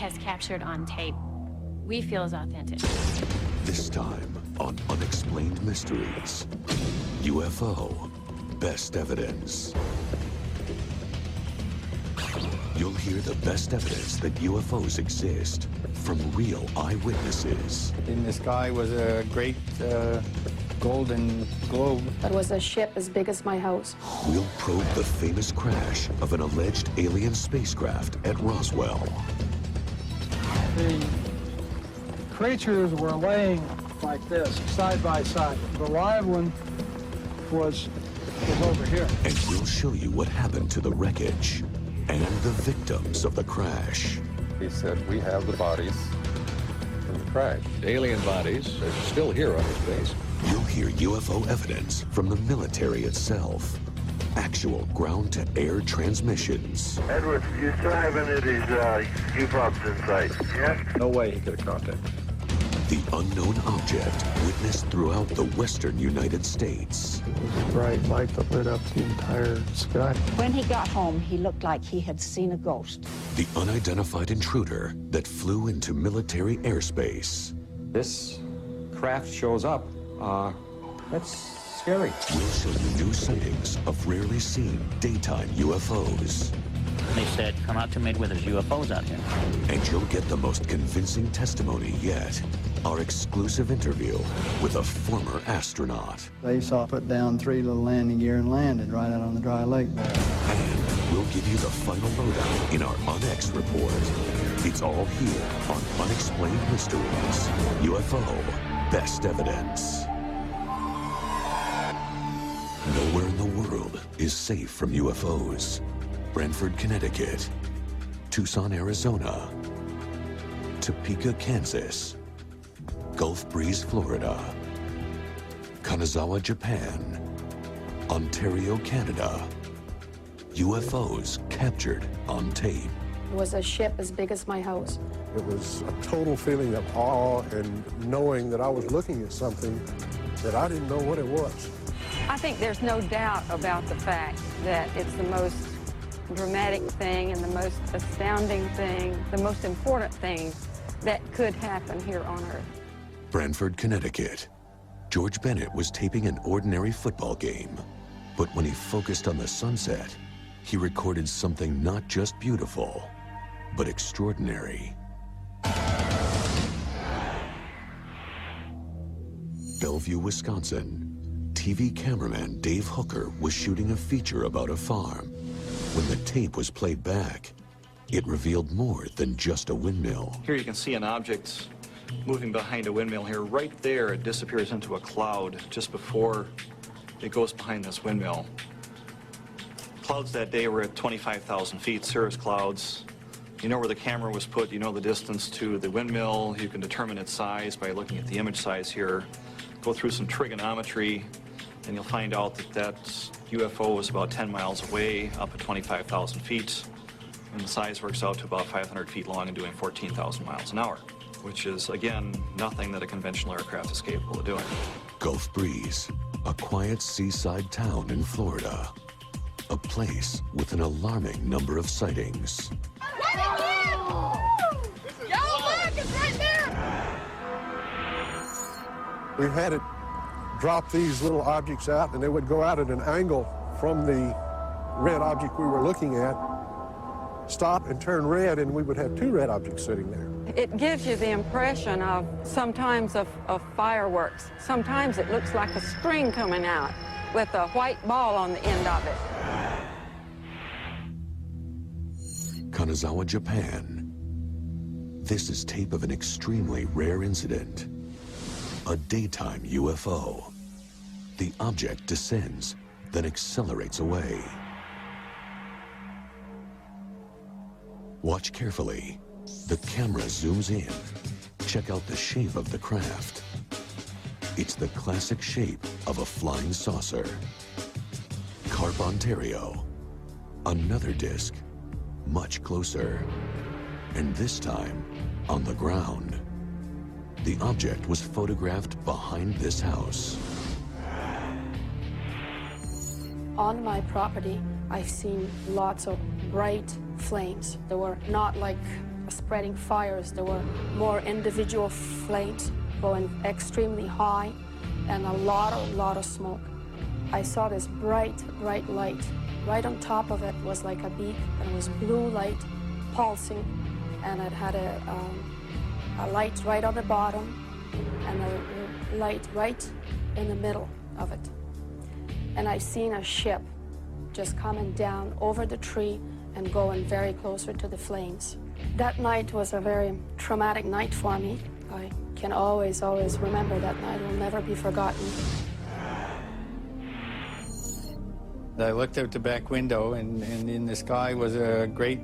has captured on tape, we feel is authentic. This time on Unexplained Mysteries, UFO, Best Evidence. You'll hear the best evidence that UFOs exist from real eyewitnesses. In the sky was a great golden globe. It was a ship as big as my house. We'll probe the famous crash of an alleged alien spacecraft at Roswell. The creatures were laying like this, side by side. The live one was over here. And we'll show you what happened to the wreckage and the victims of the crash. He said, we have the bodies from the crash. Alien bodies are still here on this base. You'll hear UFO evidence from the military itself. Actual ground-to-air transmissions. Edward, you still have any of these UFOs in sight? Yes? No way he could have contacted. The unknown object witnessed throughout the western United States. It was a bright light that lit up the entire sky. When he got home, he looked like he had seen a ghost. The unidentified intruder that flew into military airspace. This craft shows up. That's scary. We'll show you new sightings of rarely seen daytime UFOs. They said, come out to Midway, there's UFOs out here. And you'll get the most convincing testimony yet. Our exclusive interview with a former astronaut. They saw put down 3 little landing gear and landed right out on the dry lake there. And we'll give you the final lowdown in our UNX report. It's all here on Unexplained Mysteries, UFO, Best Evidence. Nowhere in the world is safe from UFOs. Brantford, Connecticut, Tucson, Arizona, Topeka, Kansas, Gulf Breeze, Florida, Kanazawa, Japan, Ontario, Canada. UFOs captured on tape. It was a ship as big as my house. It was a total feeling of awe and knowing that I was looking at something that I didn't know what it was. I think there's no doubt about the fact that it's the most dramatic thing and the most astounding thing, the most important thing that could happen here on Earth. Brantford, Connecticut. George Bennett was taping an ordinary football game, but when he focused on the sunset, he recorded something not just beautiful, but extraordinary. Bellevue, Wisconsin. TV cameraman Dave Hooker was shooting a feature about a farm. When the tape was played back, it revealed more than just a windmill. Here you can see an object moving behind a windmill here. Right there, it disappears into a cloud just before it goes behind this windmill. Clouds that day were at 25,000 feet, cirrus clouds. You know where the camera was put, you know the distance to the windmill. You can determine its size by looking at the image size here. Go through some trigonometry, and you'll find out that that UFO was about 10 miles away, up at 25,000 feet. And the size works out to about 500 feet long and doing 14,000 miles an hour, which is, again, nothing that a conventional aircraft is capable of doing. Gulf Breeze, a quiet seaside town in Florida. A place with an alarming number of sightings. We had it drop these little objects out, and they would go out at an angle from the red object we were looking at, stop and turn red, and we would have 2 red objects sitting there. It gives you the impression of sometimes of fireworks. Sometimes it looks like a string coming out with a white ball on the end of it. Kanazawa, Japan. This is tape of an extremely rare incident. A daytime UFO. The object descends, then accelerates away. Watch carefully. The camera zooms in. Check out the shape of the craft. It's the classic shape of a flying saucer. Carp, Ontario. Another disc, much closer. And this time, on the ground. The object was photographed behind this house. On my property, I've seen lots of bright flames. They were not like spreading fires. There were more individual flames going extremely high and a lot of smoke. I saw this bright light. Right on top of it was like a beak, and it was blue light pulsing, and it had a light right on the bottom and a light right in the middle of it. And I seen a ship just coming down over the tree and going very closer to the flames. That night was a very traumatic night for me. I can always remember that night. It will never be forgotten. I looked out the back window, and in the sky was a great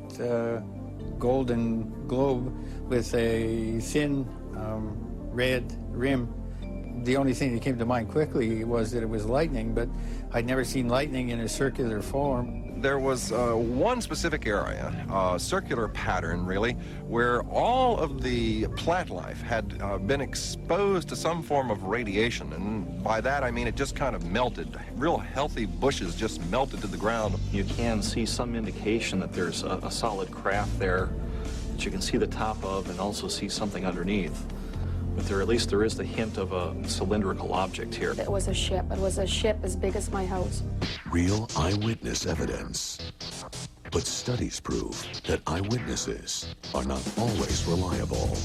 golden globe with a thin red rim. The only thing that came to mind quickly was that it was lightning, but I'd never seen lightning in a circular form. There was one specific area, a circular pattern really, where all of the plant life had been exposed to some form of radiation. And by that I mean it just kind of melted. Real healthy bushes just melted to the ground. You can see some indication that there's a solid craft there that you can see the top of and also see something underneath. But at least there is the hint of a cylindrical object here. It was a ship. It was a ship as big as my house. Real eyewitness evidence. But studies prove that eyewitnesses are not always reliable.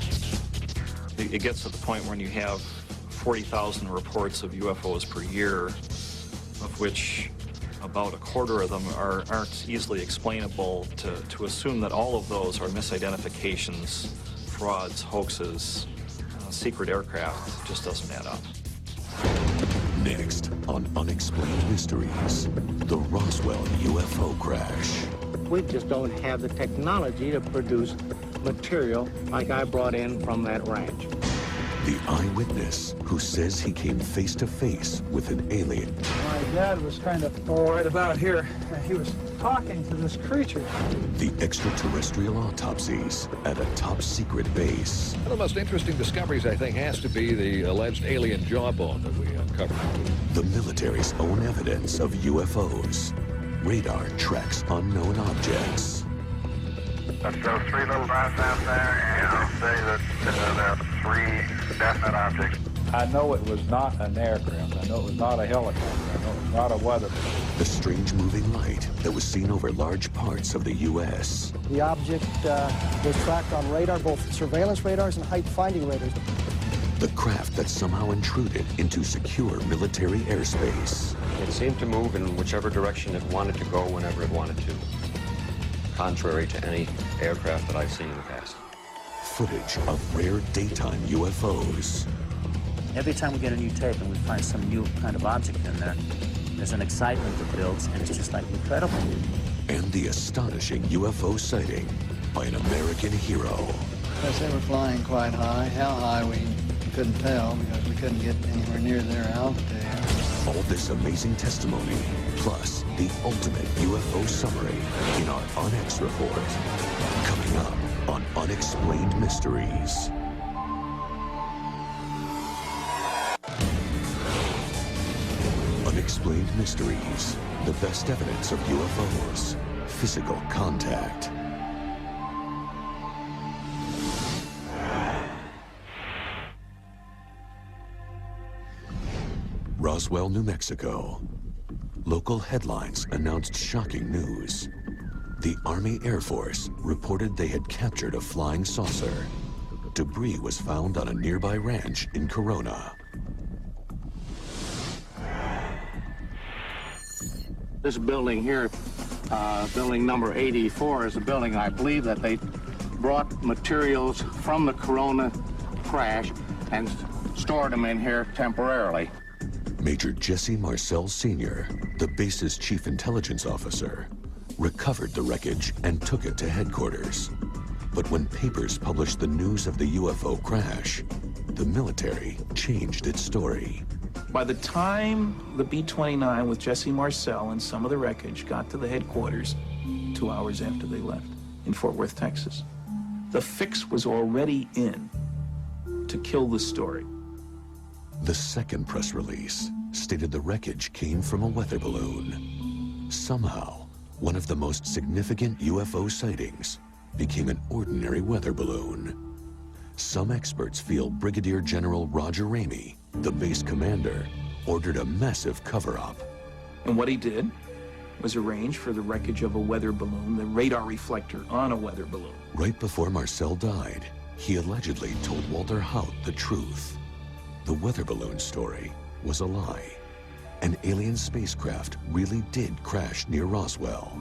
It gets to the point when you have 40,000 reports of UFOs per year, of which about a quarter of them aren't easily explainable. To assume that all of those are misidentifications, frauds, hoaxes, secret aircraft just doesn't add up. Next on Unexplained Mysteries, the Roswell UFO crash. We just don't have the technology to produce material like I brought in from that ranch. The eyewitness who says he came face to face with an alien. My dad was kind of right about here, and he was talking to this creature. The extraterrestrial autopsies at a top secret base. One of the most interesting discoveries, I think, has to be the alleged alien jawbone that we uncovered. The military's own evidence of UFOs. Radar tracks unknown objects. That's those three little dots out there, and I'll say that there are three definite objects. I know it was not an aircraft. I know it was not a helicopter. I know it was not a weather balloon. The strange moving light that was seen over large parts of the U.S. The object was tracked on radar, both surveillance radars and height-finding radars. The craft that somehow intruded into secure military airspace. It seemed to move in whichever direction it wanted to go whenever it wanted to, contrary to any aircraft that I've seen in the past. Footage of rare daytime UFOs. Every time we get a new tape and we find some new kind of object in there, there's an excitement that builds, and it's just like incredible. And the astonishing UFO sighting by an American hero. Because they were flying quite high. How high, we couldn't tell because we couldn't get anywhere near their altitude. All this amazing testimony, plus the ultimate UFO summary in our Onyx report. Coming up on Unexplained Mysteries. Unexplained Mysteries, the best evidence of UFOs, physical contact. Roswell, New Mexico. Local headlines announced shocking news. The Army Air Force reported they had captured a flying saucer. Debris was found on a nearby ranch in Corona. This building here, building number 84, is a building I believe that they brought materials from the Corona crash and stored them in here temporarily. Major Jesse Marcel Sr., the base's chief intelligence officer, recovered the wreckage and took it to headquarters. But when papers published the news of the UFO crash, the military changed its story. By the time the B-29 with Jesse Marcel and some of the wreckage got to the headquarters 2 hours after they left in Fort Worth, Texas, the fix was already in to kill the story. The second press release stated the wreckage came from a weather balloon. Somehow, one of the most significant UFO sightings became an ordinary weather balloon. Some experts feel Brigadier General Roger Ramey, the base commander, ordered a massive cover-up. And what he did was arrange for the wreckage of a weather balloon, the radar reflector on a weather balloon. Right before Marcel died, he allegedly told Walter Haut the truth. The weather balloon story was a lie. An alien spacecraft really did crash near Roswell.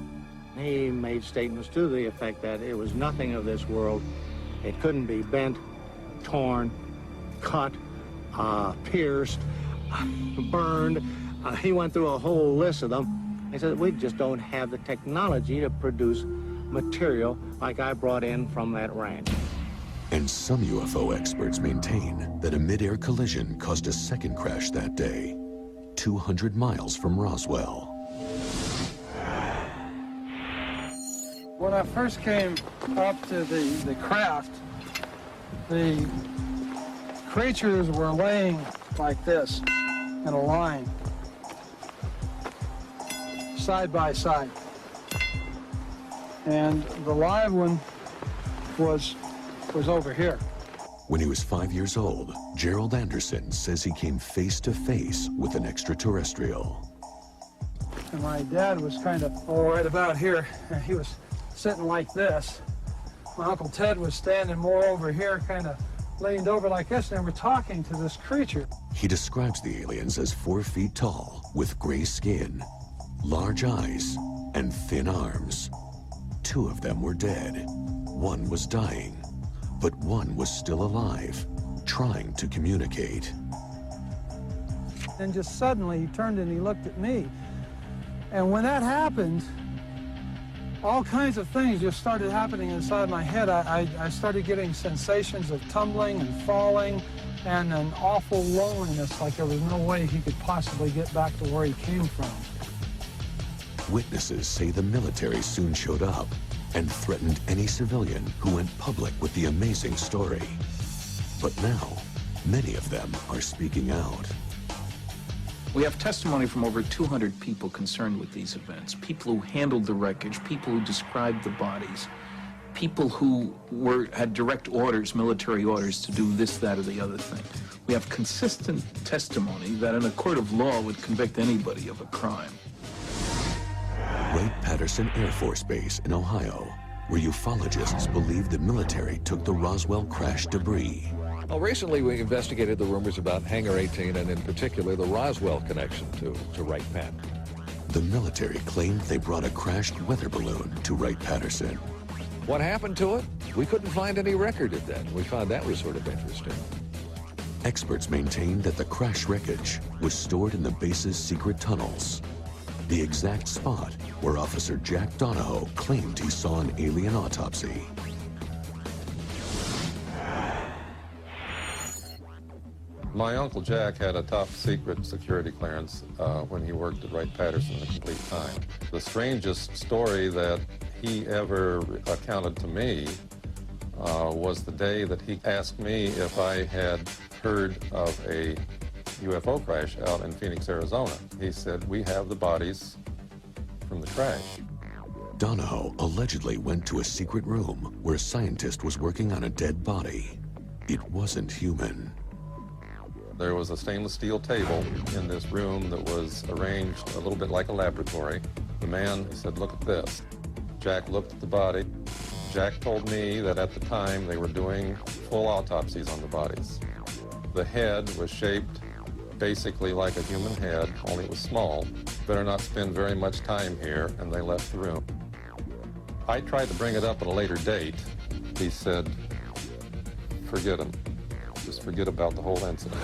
He made statements to the effect that it was nothing of this world. It couldn't be bent, torn, cut, pierced, burned. He went through a whole list of them. He said, we just don't have the technology to produce material like I brought in from that ranch. And some UFO experts maintain that a mid-air collision caused a second crash that day, 200 miles from Roswell. When I first came up to the craft, the creatures were laying like this in a line, side by side. And the live one was over here. When he was 5 years old, Gerald Anderson says he came face to face with an extraterrestrial. And my dad was kind of right about here, and he was sitting like this. My Uncle Ted was standing more over here, kind of leaned over like this, and they were talking to this creature. He describes the aliens as 4 feet tall, with gray skin, large eyes, and thin arms. 2 of them were dead. 1 was dying, but 1 was still alive, trying to communicate. And just suddenly he turned and he looked at me. And when that happened, all kinds of things just started happening inside my head. I started getting sensations of tumbling and falling and an awful loneliness, like there was no way he could possibly get back to where he came from. Witnesses say the military soon showed up and threatened any civilian who went public with the amazing story. But now, many of them are speaking out. We have testimony from over 200 people concerned with these events, people who handled the wreckage, people who described the bodies, people who had direct orders, military orders, to do this, that, or the other thing. We have consistent testimony that in a court of law would convict anybody of a crime. Wright-Patterson Air Force Base in Ohio, where ufologists believe the military took the Roswell crash debris. Well, recently we investigated the rumors about Hangar 18 and in particular the Roswell connection to Wright-Pat. The military claimed they brought a crashed weather balloon to Wright-Patterson. What happened to it? We couldn't find any record of that. We found that was sort of interesting. Experts maintained that the crash wreckage was stored in the base's secret tunnels, the exact spot where Officer Jack Donahoe claimed he saw an alien autopsy. My Uncle Jack had a top secret security clearance when he worked at Wright-Patterson the complete time. The strangest story that he ever accounted to me was the day that he asked me if I had heard of a UFO crash out in Phoenix, Arizona. He said, we have the bodies from the crash. Donahoe allegedly went to a secret room where a scientist was working on a dead body. It wasn't human. There was a stainless steel table in this room that was arranged a little bit like a laboratory. The man said, look at this. Jack looked at the body. Jack told me that at the time they were doing full autopsies on the bodies. The head was shaped basically like a human head, only it was small. Better not spend very much time here, and they left the room. I tried to bring it up at a later date. He said, forget him. Just forget about the whole incident.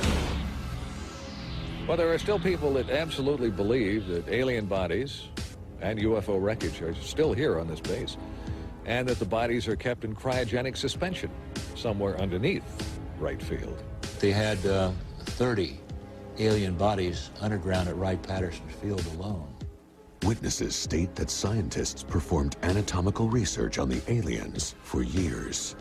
Well, there are still people that absolutely believe that alien bodies and UFO wreckage are still here on this base, and that the bodies are kept in cryogenic suspension somewhere underneath Wright Field. They had 30 alien bodies underground at Wright-Patterson Field alone. Witnesses state that scientists performed anatomical research on the aliens for years.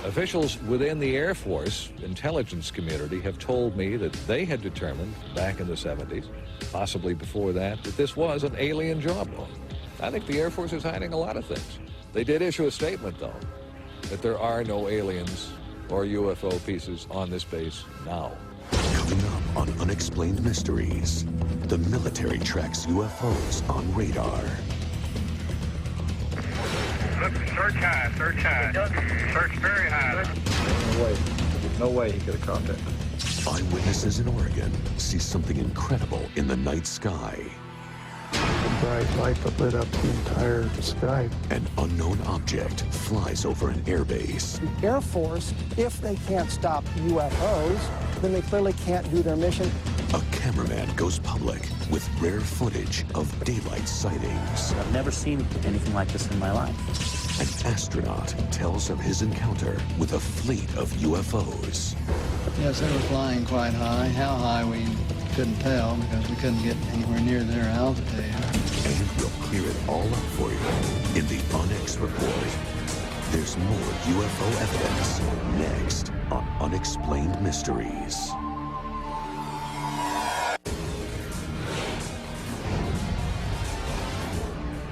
Officials within the Air Force intelligence community have told me that they had determined back in the 70s, possibly before that, that this was an alien job. I think the Air Force is hiding a lot of things. They did issue a statement, though, that there are no aliens or UFO pieces on this base now. Coming up on Unexplained Mysteries, the military tracks UFOs on radar. Look, search high, search high. Search very high. No way he could have caught that. Eyewitnesses in Oregon see something incredible in the night sky. A bright light that lit up the entire sky. An unknown object flies over an airbase. The Air Force, if they can't stop UFOs, then they clearly can't do their mission. A cameraman goes public with rare footage of daylight sightings. I've never seen anything like this in my life. An astronaut tells of his encounter with a fleet of UFOs. Yes, they were flying quite high. How high we couldn't tell because we couldn't get anywhere near their altitude. And we'll clear it all up for you in the Onyx Report. There's more UFO evidence next on Unexplained Mysteries.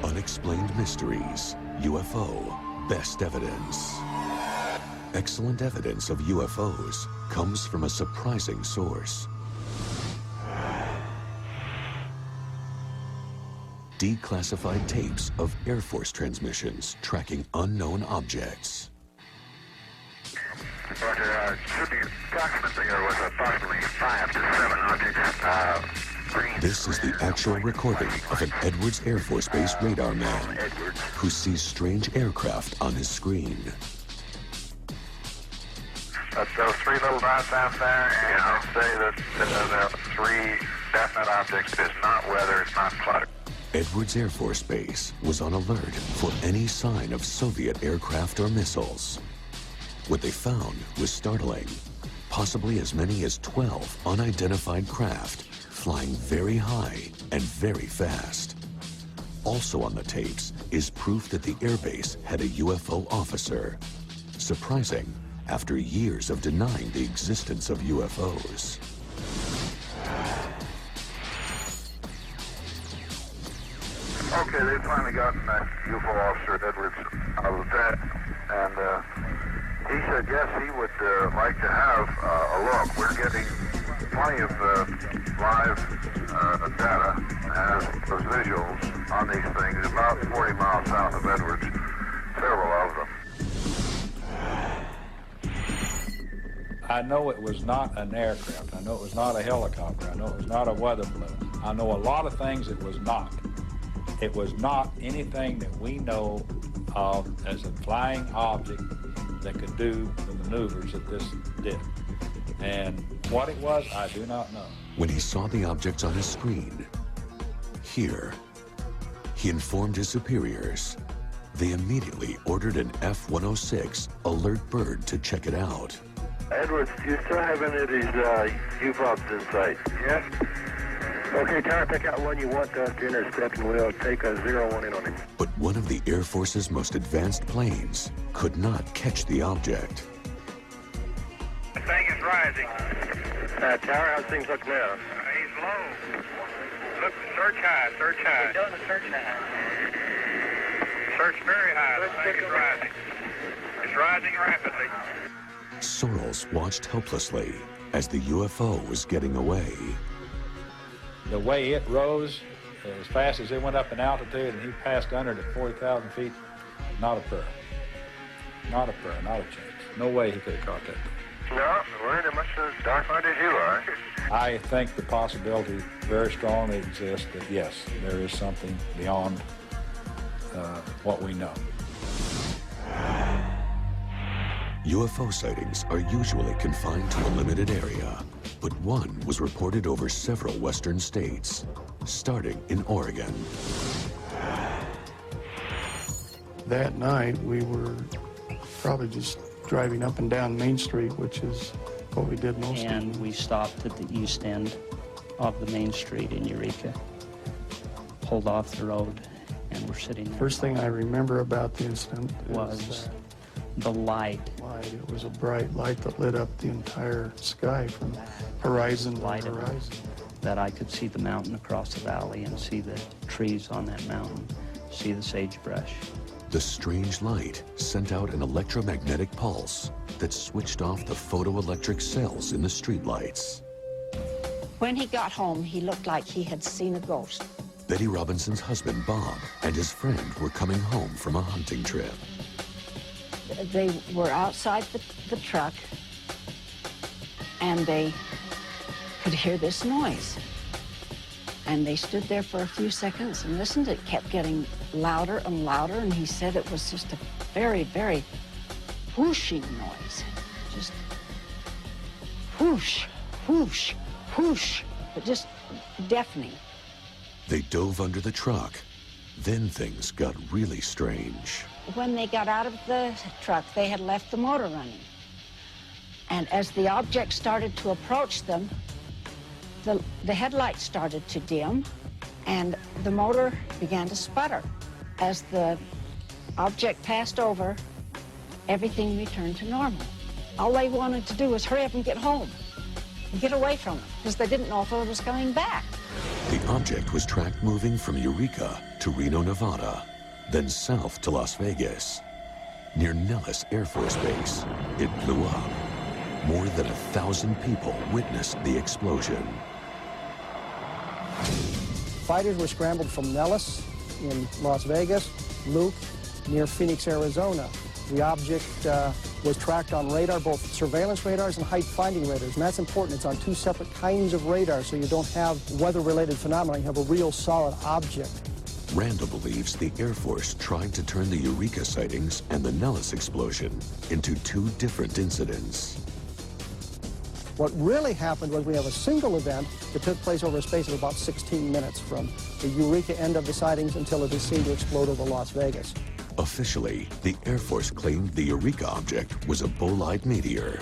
Unexplained Mysteries, UFO, Best Evidence. Excellent evidence of UFOs comes from a surprising source. Declassified tapes of Air Force transmissions tracking unknown objects. Roger, shooting approximately, or was approximately 5 to 7 objects. This is the actual recording of an Edwards Air Force Base radar man who sees strange aircraft on his screen. Those 3 little dots out there, and I'll say that there are 3 definite objects. It's not weather, it's not cloud. Edwards Air Force Base was on alert for any sign of Soviet aircraft or missiles. What they found was startling. Possibly as many as 12 unidentified craft flying very high and very fast. Also on the tapes is proof that the airbase had a UFO officer. Surprising after years of denying the existence of UFOs. Okay, they've finally gotten that UFO officer at Edwards out of bed, and he said yes, he would like to have a look. We're getting plenty of live data as those visuals on these things about 40 miles south of Edwards, several of them. I know it was not an aircraft. I know it was not a helicopter. I know it was not a weather balloon. I know a lot of things it was not. It was not anything that we know of as a flying object that could do the maneuvers that this did. And what it was, I do not know. When he saw the objects on his screen, here, he informed his superiors. They immediately ordered an F-106 alert bird to check it out. Edwards, do you still have any of these UFOs in sight? Yes. Okay, Tower, pick out one you want us to intercept, and we'll take a 0-1 in on it. But one of the Air Force's most advanced planes could not catch the object. The thing is rising. Tower, how's things look now? He's low. Look, search high, search high. We're doing the search now. Search very high. The thing is rising. It's rising rapidly. Sorrells watched helplessly as the UFO was getting away. The way it rose, as fast as it went up in altitude, and he passed under it at 40,000 feet, not a prayer. Not a prayer, not a chance. No way he could have caught that. No, we're in as much as dark-eyed as you are. I think the possibility very strongly exists that, yes, there is something beyond what we know. UFO sightings are usually confined to a limited area, but one was reported over several western states, starting in Oregon. That night, we were probably just driving up and down Main Street, which is what we did most of the time. And we stopped at the east end of the Main Street in Eureka, pulled off the road, and we're sitting there. First thing I remember about the incident was the light. It was a bright light that lit up the entire sky from horizon to horizon. That I could see the mountain across the valley and see the trees on that mountain, see the sagebrush. The strange light sent out an electromagnetic pulse that switched off the photoelectric cells in the streetlights. When he got home, he looked like he had seen a ghost. Betty Robinson's husband, Bob, and his friend were coming home from a hunting trip. They were outside the truck, and they could hear this noise. And they stood there for a few seconds and listened. It kept getting louder and louder, and he said it was just a very, very whooshing noise. Just whoosh, whoosh, whoosh, but just deafening. They dove under the truck. Then things got really strange. When they got out of the truck, they had left the motor running. And as the object started to approach them, the headlights started to dim, and the motor began to sputter. As the object passed over, everything returned to normal. All they wanted to do was hurry up and get home, and get away from it, because they didn't know if it was coming back. The object was tracked moving from Eureka to Reno, Nevada, then south to Las Vegas. Near Nellis Air Force Base, it blew up. More than 1,000 people witnessed the explosion. Fighters were scrambled from Nellis in Las Vegas, Luke near Phoenix, Arizona. The object was tracked on radar, both surveillance radars and height-finding radars, and that's important. It's on two separate kinds of radar, so you don't have weather-related phenomena. You have a real solid object. Randall believes the Air Force tried to turn the Eureka sightings and the Nellis explosion into two different incidents. What really happened was we have a single event that took place over a space of about 16 minutes from the Eureka end of the sightings until it is seen to explode over Las Vegas. Officially, the Air Force claimed the Eureka object was a bolide meteor,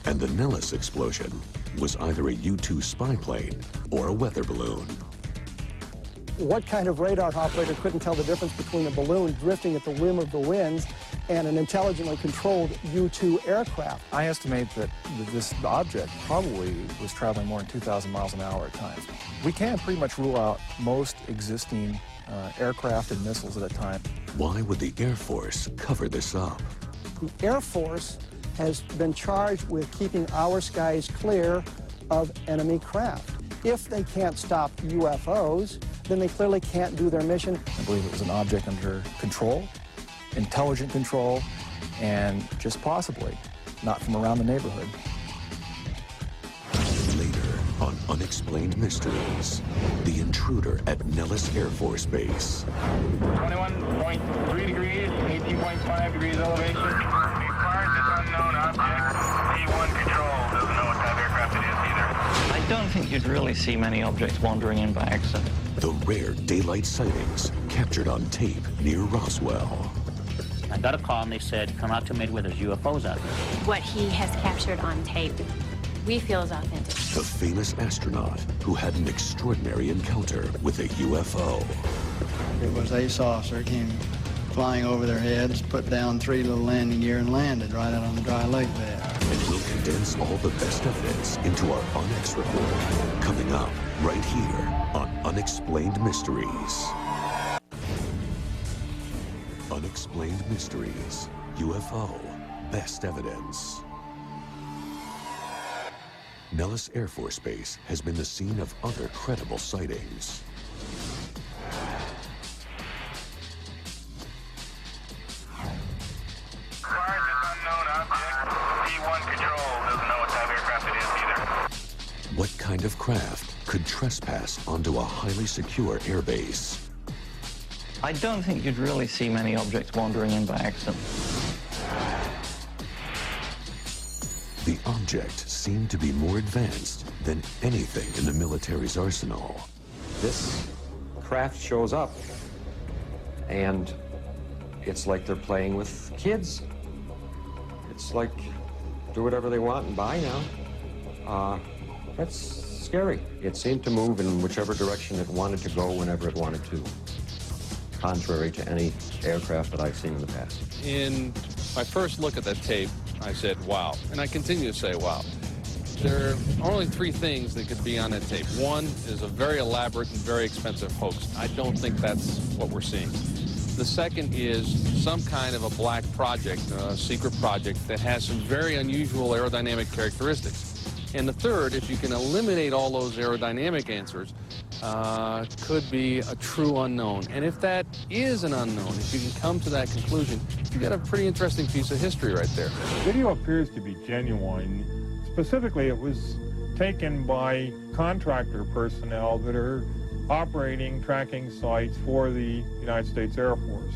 and the Nellis explosion was either a U-2 spy plane or a weather balloon. What kind of radar operator couldn't tell the difference between a balloon drifting at the whim of the winds and an intelligently controlled U-2 aircraft? I estimate that this object probably was traveling more than 2,000 miles an hour at times. We can pretty much rule out most existing aircraft and missiles at that time. Why would the Air Force cover this up? The Air Force has been charged with keeping our skies clear of enemy craft. If they can't stop UFOs, then they clearly can't do their mission. I believe it was an object under control, intelligent control, and just possibly not from around the neighborhood. Later on Unexplained Mysteries, the intruder at Nellis Air Force Base. 21.3 degrees, 18.5 degrees elevation. Required this unknown object. T1 control doesn't know what type of aircraft it is either. I don't think you'd really see many objects wandering in by accident. The rare daylight sightings captured on tape near Roswell. I got a call and they said, come out to Midway, there's UFOs out here. What he has captured on tape, we feel is authentic. The famous astronaut who had an extraordinary encounter with a UFO. It was a saucer, came flying over their heads, put down 3 little landing gear and landed right out on the dry lake bed. And we'll condense all the best evidence into our UNX report, coming up right here on Unexplained Mysteries. Unexplained Mysteries, UFO, Best Evidence. Nellis Air Force Base has been the scene of other credible sightings. Required this unknown object. T1 control doesn't know what type of aircraft it is either. What kind of craft could trespass onto a highly secure airbase? I don't think you'd really see many objects wandering in by accident. The object seemed to be more advanced than anything in the military's arsenal. This craft shows up, and it's like they're playing with kids. It's like, do whatever they want and buy now. That's scary. It seemed to move in whichever direction it wanted to go whenever it wanted to, contrary to any aircraft that I've seen in the past. In my first look at that tape, I said, wow. And I continue to say, wow. There are only 3 things that could be on that tape. One is a very elaborate and very expensive hoax. I don't think that's what we're seeing. The second is some kind of a black project, a secret project that has some very unusual aerodynamic characteristics. And the third, if you can eliminate all those aerodynamic answers, could be a true unknown. And if that is an unknown, if you can come to that conclusion, you got a pretty interesting piece of history right there. The video appears to be genuine. Specifically, it was taken by contractor personnel that are operating tracking sites for the United States Air Force.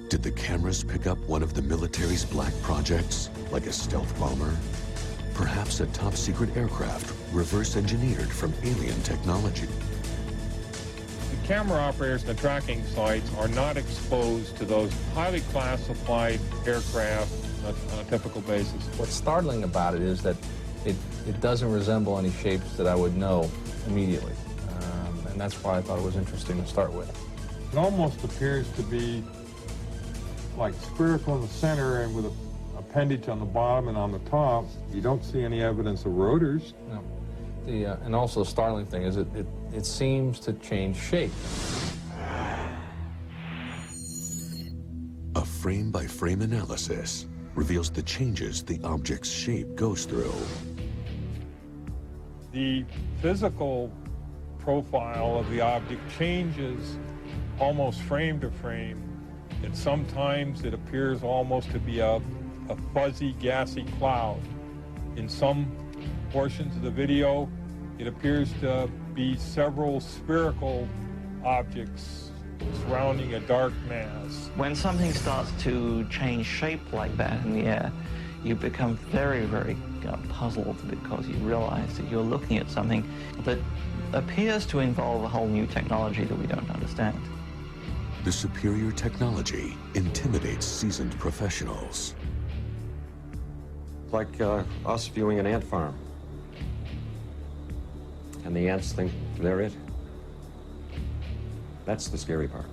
Did the cameras pick up one of the military's black projects, like a stealth bomber? Perhaps a top-secret aircraft reverse-engineered from alien technology. The camera operators and the tracking sites are not exposed to those highly classified aircraft on a typical basis. What's startling about it is that it doesn't resemble any shapes that I would know immediately. And that's why I thought it was interesting to start with. It almost appears to be like spherical in the center and with a appendage on the bottom and on the top. You don't see any evidence of rotors. No. And also the startling thing is it seems to change shape. A frame-by-frame analysis reveals the changes the object's shape goes through. The physical profile of the object changes almost frame to frame, and sometimes it appears almost to be a fuzzy, gassy cloud. In some portions of the video, it appears to be several spherical objects surrounding a dark mass. When something starts to change shape like that in the air, you become very, very puzzled because you realize that you're looking at something that appears to involve a whole new technology that we don't understand. The superior technology intimidates seasoned professionals. Like us viewing an ant farm. And the ants think they're it. That's the scary part.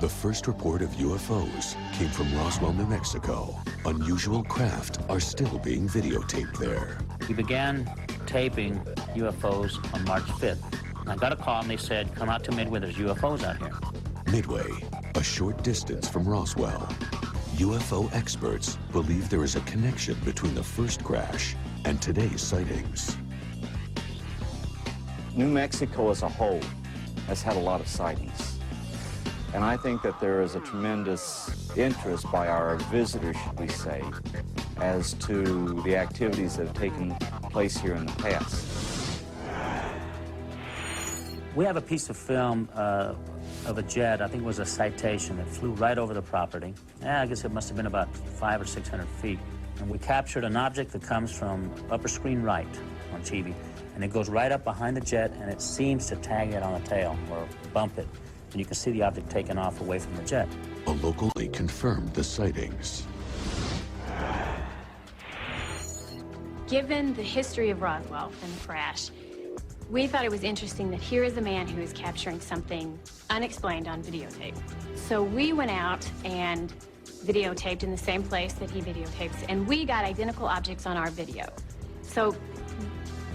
The first report of UFOs came from Roswell, New Mexico. Unusual craft are still being videotaped there. We began taping UFOs on March 5th. I got a call and they said, come out to Midway, there's UFOs out here. Midway, a short distance from Roswell. UFO experts believe there is a connection between the first crash and today's sightings. New Mexico as a whole has had a lot of sightings. And I think that there is a tremendous interest by our visitors, should we say, as to the activities that have taken place here in the past. We have a piece of film of a jet, I think it was a Citation, that flew right over the property. I guess it must have been about 500 or 600 feet. And we captured an object that comes from upper screen right on TV, and it goes right up behind the jet, and it seems to tag it on the tail or bump it. And you can see the object taken off away from the jet. A locally confirmed the sightings. Given the history of Roswell and the crash, we thought it was interesting that here is a man who is capturing something unexplained on videotape. So we went out and videotaped in the same place that he videotapes, and we got identical objects on our video. So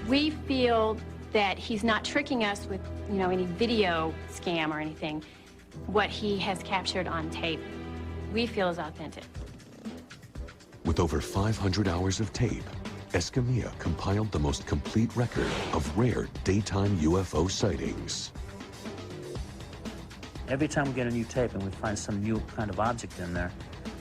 we feel that he's not tricking us with, any video scam or anything. What he has captured on tape, we feel is authentic. With over 500 hours of tape, Escamilla compiled the most complete record of rare daytime UFO sightings. Every time we get a new tape and we find some new kind of object in there,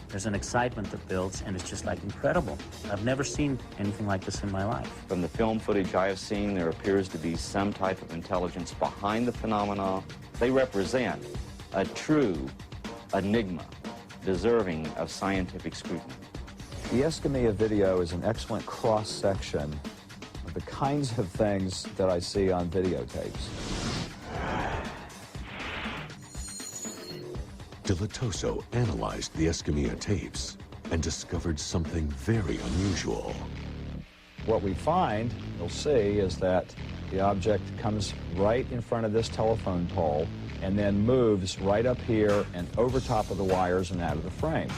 there's an excitement that builds, and it's just like incredible. I've never seen anything like this in my life. From the film footage I have seen, there appears to be some type of intelligence behind the phenomena. They represent a true enigma deserving of scientific scrutiny. The Escamilla video is an excellent cross-section of the kinds of things that I see on videotapes. Dilatoso analyzed the Escamilla tapes and discovered something very unusual. What we find, you'll see, is that the object comes right in front of this telephone pole and then moves right up here and over top of the wires and out of the frame.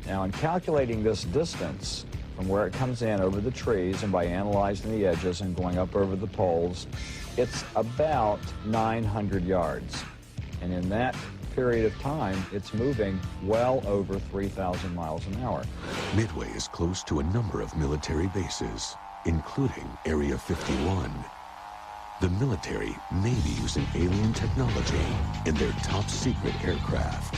Now, in calculating this distance from where it comes in over the trees and by analyzing the edges and going up over the poles, it's about 900 yards. And in that period of time, it's moving well over 3,000 miles an hour. Midway is close to a number of military bases, including Area 51. The military may be using alien technology in their top-secret aircraft.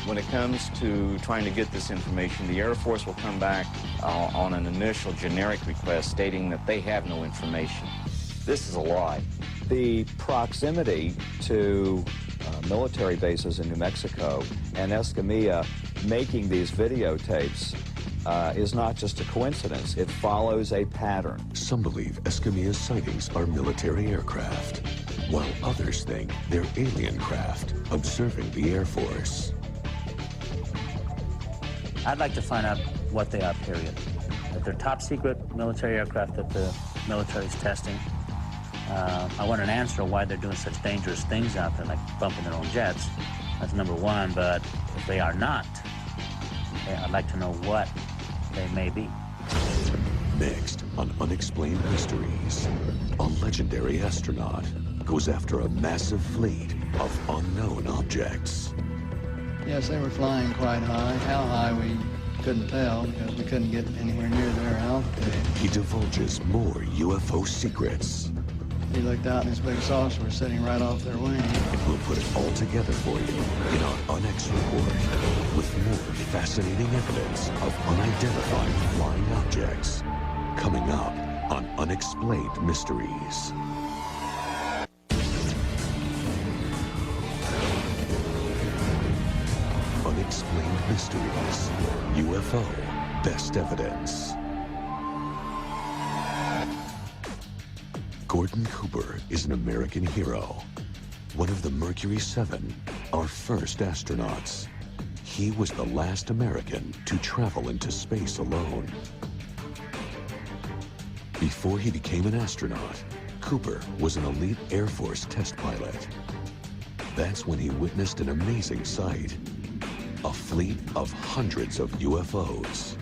When it comes to trying to get this information, the Air Force will come back on an initial generic request stating that they have no information. This is a lie. The proximity to military bases in New Mexico and Escamilla making these videotapes is not just a coincidence. It follows a pattern. Some believe Escamilla's sightings are military aircraft, while others think they're alien craft observing the Air Force. I'd like to find out what they are, period. If they're top secret military aircraft that the military's testing, I want an answer of why they're doing such dangerous things out there, like bumping their own jets. That's number one, but if they are not, I'd like to know what they may be. Next on Unexplained Mysteries, a legendary astronaut goes after a massive fleet of unknown objects. Yes, they were flying quite high. How high we couldn't tell because we couldn't get anywhere near their altitude. He divulges more UFO secrets. He looked out and this big saucer was sitting right off their wing. We'll put it all together for you in our UNX report with more fascinating evidence of unidentified flying objects coming up on Unexplained Mysteries. Unexplained Mysteries, UFO Best Evidence. Gordon Cooper is an American hero, one of the Mercury 7, our first astronauts. He was the last American to travel into space alone. Before he became an astronaut, Cooper was an elite Air Force test pilot. That's when he witnessed an amazing sight, a fleet of hundreds of UFOs.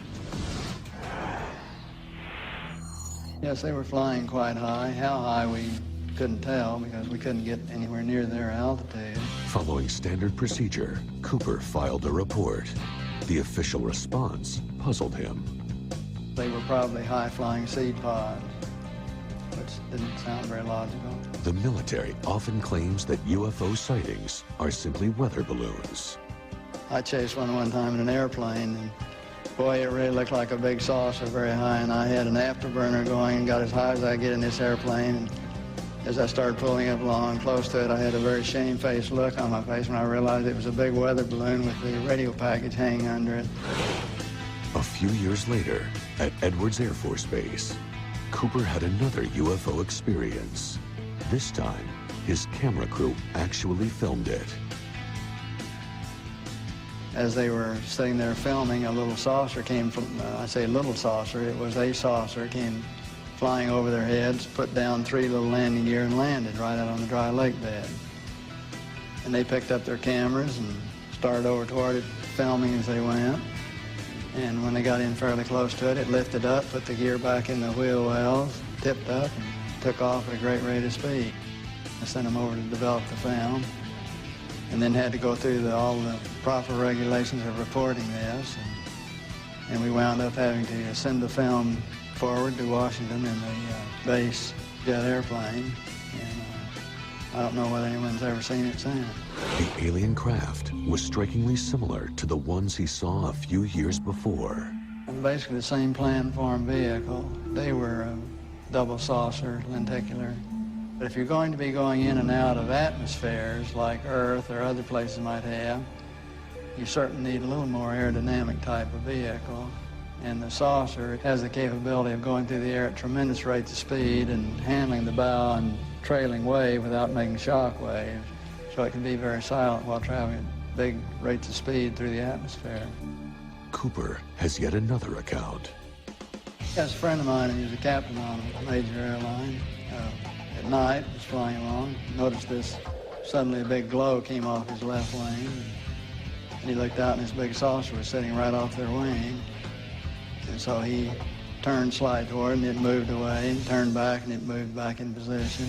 Yes, they were flying quite high. How high we couldn't tell because we couldn't get anywhere near their altitude. Following standard procedure, Cooper filed a report. The official response puzzled him. They were probably high-flying seed pods, which didn't sound very logical. The military often claims that UFO sightings are simply weather balloons. I chased one time in an airplane, and boy, it really looked like a big saucer very high, and I had an afterburner going and got as high as I get in this airplane. And as I started pulling up along close to it, I had a very shamefaced look on my face when I realized it was a big weather balloon with the radio package hanging under it. A few years later, at Edwards Air Force Base, Cooper had another UFO experience. This time, his camera crew actually filmed it. As they were sitting there filming, a little saucer came from, I say little saucer, it was a saucer, came flying over their heads, put down 3 little landing gear and landed right out on the dry lake bed. And they picked up their cameras and started over toward it, filming as they went. And when they got in fairly close to it, it lifted up, put the gear back in the wheel wells, tipped up, and took off at a great rate of speed. I sent them over to develop the film, and then had to go through all the proper regulations of reporting this. And we wound up having to send the film forward to Washington in the base jet airplane. And I don't know whether anyone's ever seen it since. The alien craft was strikingly similar to the ones he saw a few years before. Basically the same planform vehicle. They were double saucer, lenticular. But if you're going to be going in and out of atmospheres like Earth or other places might have, you certainly need a little more aerodynamic type of vehicle. And the saucer has the capability of going through the air at tremendous rates of speed and handling the bow and trailing wave without making shock waves. So it can be very silent while traveling at big rates of speed through the atmosphere. Cooper has yet another account. Yes, a friend of mine who's a captain on a major airline. At night, was flying along, noticed this, suddenly a big glow came off his left wing, and he looked out and this big saucer was sitting right off their wing. And so he turned slide toward it, and it moved away, and turned back, and it moved back in position.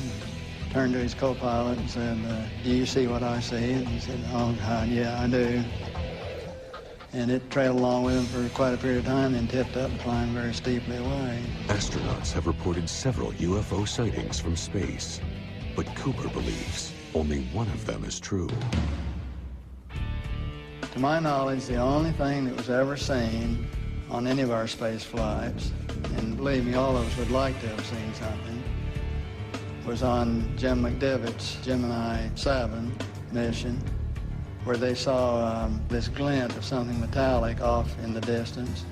Turned to his co-pilot and said, do you see what I see? And he said, oh, God, yeah, I do. And it trailed along with him for quite a period of time, then tipped up and climbed very steeply away. Astronauts have reported several UFO sightings from space, but Cooper believes only one of them is true. To my knowledge, the only thing that was ever seen on any of our space flights, and believe me, all of us would like to have seen something, was on Jim McDivitt's Gemini 7 mission, where they saw this glint of something metallic off in the distance,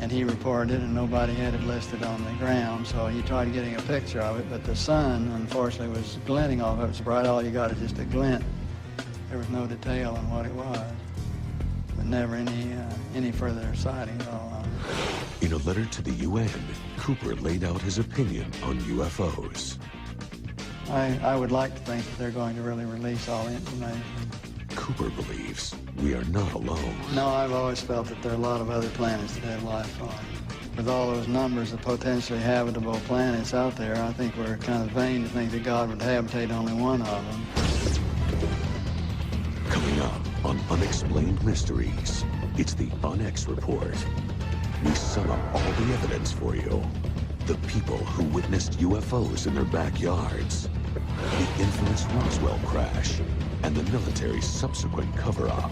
and he reported it, and nobody had it listed on the ground, so he tried getting a picture of it, but the sun, unfortunately, was glinting off of it so bright, all you got is just a glint. There was no detail on what it was, but never any further sighting at all. In a letter to the UN, Cooper laid out his opinion on UFOs. I would like to think that they're going to really release all the information. Cooper believes we are not alone. No, I've always felt that there are a lot of other planets that have life on. With all those numbers of potentially habitable planets out there, I think we're kind of vain to think that God would habitate only one of them. Coming up on Unexplained Mysteries, it's the UNX Report. We sum up all the evidence for you. The people who witnessed UFOs in their backyards, the infamous Roswell crash, and the military's subsequent cover-up.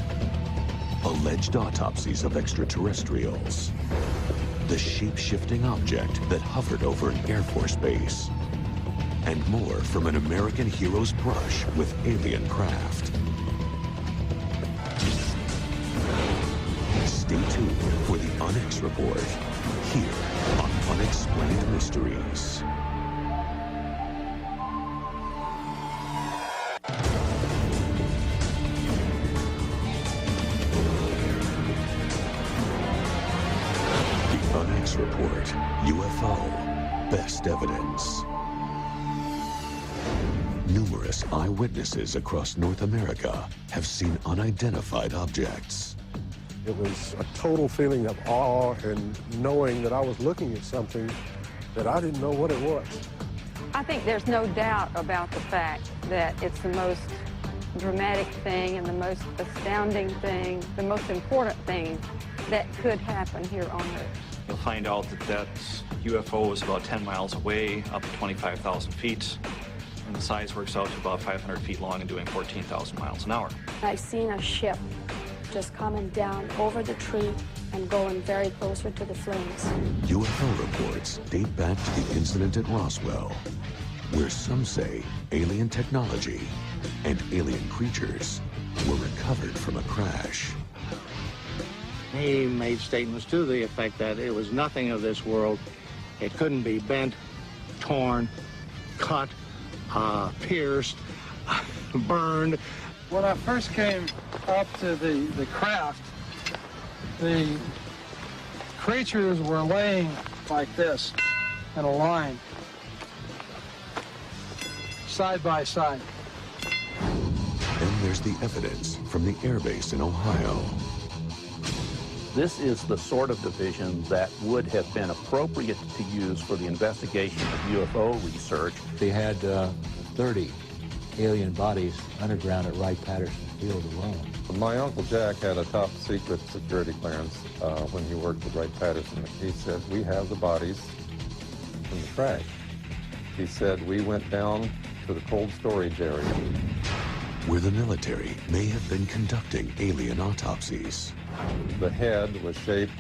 Alleged autopsies of extraterrestrials. The shape-shifting object that hovered over an Air Force base. And more from an American hero's brush with alien craft. Stay tuned for the UNX Report, here on Unexplained Mysteries. Report, UFO, best evidence. Numerous eyewitnesses across North America have seen unidentified objects. It was a total feeling of awe and knowing that I was looking at something that I didn't know what it was. I think there's no doubt about the fact that it's the most dramatic thing and the most astounding thing, the most important thing that could happen here on Earth. You'll find out that UFO is about 10 miles away, up to 25,000 feet, and the size works out to about 500 feet long and doing 14,000 miles an hour. I've seen a ship just coming down over the tree and going very closer to the flames. UFO reports date back to the incident at Roswell, where some say alien technology and alien creatures were recovered from a crash. He made statements to the effect that it was nothing of this world. It couldn't be bent, torn, cut, pierced, burned. When I first came up to the craft, the creatures were laying like this in a line, side by side. Then there's the evidence from the airbase in Ohio. This is the sort of division that would have been appropriate to use for the investigation of UFO research. They had 30 alien bodies underground at Wright-Patterson Field alone. My Uncle Jack had a top secret security clearance when he worked with Wright-Patterson. He said, we have the bodies from the crash. He said, we went down to the cold storage area. Where the military may have been conducting alien autopsies. The head was shaped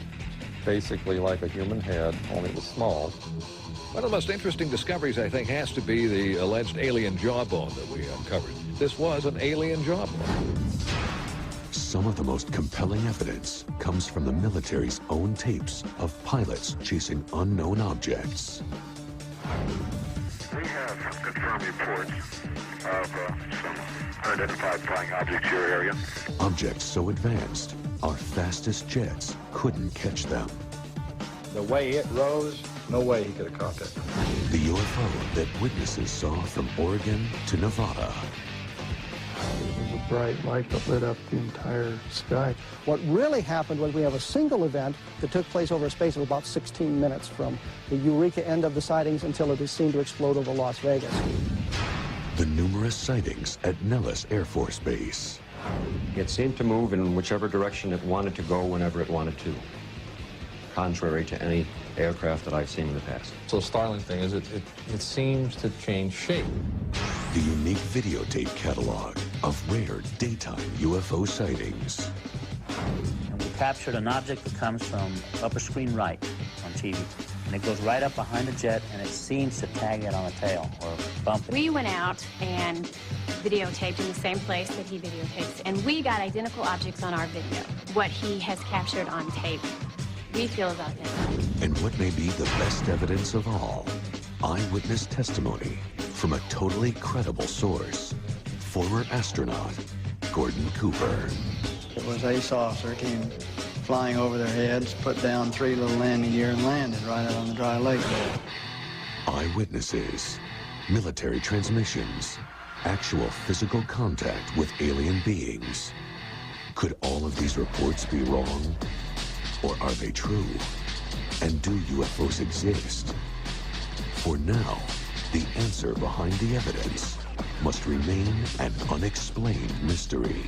basically like a human head, only it was small. One of the most interesting discoveries, I think, has to be the alleged alien jawbone that we uncovered. This was an alien jawbone. Some of the most compelling evidence comes from the military's own tapes of pilots chasing unknown objects. We have confirmed reports of some unidentified flying objects in your area. Objects so advanced, our fastest jets couldn't catch them. The way it rose, no way he could have caught that. The UFO that witnesses saw from Oregon to Nevada. It was bright light that lit up the entire sky. What really happened was we have a single event that took place over a space of about 16 minutes from the Eureka end of the sightings until it is seen to explode over Las Vegas. The numerous sightings at Nellis Air Force Base. It seemed to move in whichever direction it wanted to go whenever it wanted to, contrary to any aircraft that I've seen in the past. So the startling thing is it seems to change shape. The unique videotape catalog of rare daytime UFO sightings. And we captured an object that comes from upper screen right on TV. And it goes right up behind the jet, and it seems to tag it on the tail or bump it. We went out and videotaped in the same place that he videotapes, and we got identical objects on our video. What he has captured on tape, we feel is authentic. And what may be the best evidence of all, eyewitness testimony from a totally credible source, former astronaut Gordon Cooper. It was a saucer, came flying over their heads, put down 3 little landing gear and landed right out on the dry lake there. Eyewitnesses, military transmissions, actual physical contact with alien beings. Could all of these reports be wrong? Or are they true? And do UFOs exist? For now, the answer behind the evidence must remain an unexplained mystery.